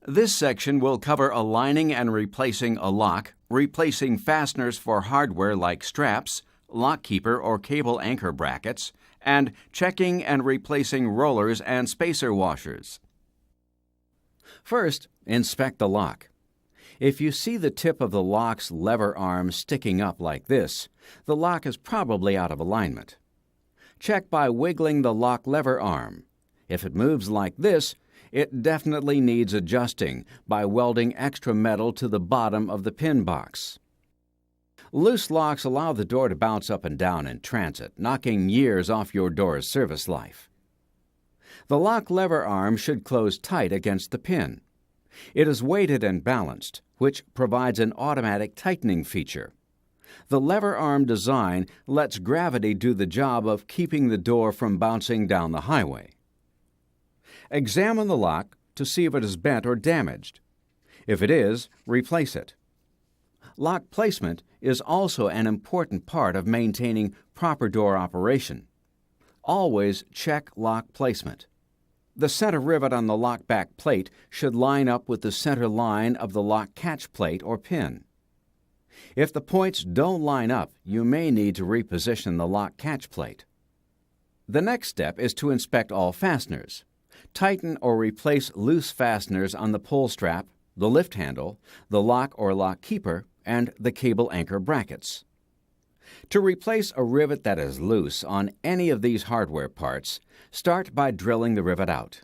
This section will cover aligning and replacing a lock, replacing fasteners for hardware like straps, lock keeper or cable anchor brackets, and checking and replacing rollers and spacer washers. First, inspect the lock. If you see the tip of the lock's lever arm sticking up like this, the lock is probably out of alignment. Check by wiggling the lock lever arm. If it moves like this, it definitely needs adjusting by welding extra metal to the bottom of the pin box. Loose locks allow the door to bounce up and down in transit, knocking years off your door's service life. The lock lever arm should close tight against the pin. It is weighted and balanced, which provides an automatic tightening feature. The lever arm design lets gravity do the job of keeping the door from bouncing down the highway. Examine the lock to see if it is bent or damaged. If it is, replace it. Lock placement is also an important part of maintaining proper door operation. Always check lock placement. The center rivet on the lock back plate should line up with the center line of the lock catch plate or pin. If the points don't line up, you may need to reposition the lock catch plate. The next step is to inspect all fasteners. Tighten or replace loose fasteners on the pull strap, the lift handle, the lock or lock keeper, and the cable anchor brackets. To replace a rivet that is loose on any of these hardware parts, start by drilling the rivet out.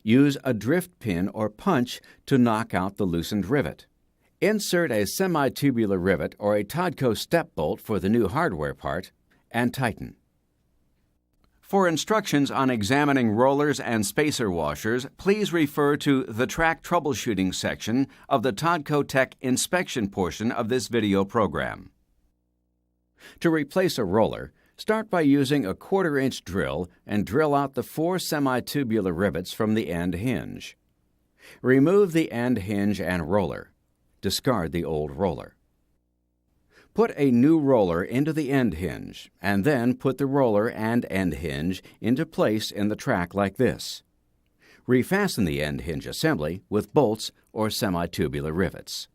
Use a drift pin or punch to knock out the loosened rivet. Insert a semi-tubular rivet or a TODCO step bolt for the new hardware part and tighten. For instructions on examining rollers and spacer washers, please refer to the Track Troubleshooting section of the TODCO Tech inspection portion of this video program. To replace a roller, start by using a 1/4-inch drill and drill out the 4 semi-tubular rivets from the end hinge. Remove the end hinge and roller. Discard the old roller. Put a new roller into the end hinge, and then put the roller and end hinge into place in the track like this. Refasten the end hinge assembly with bolts or semi-tubular rivets.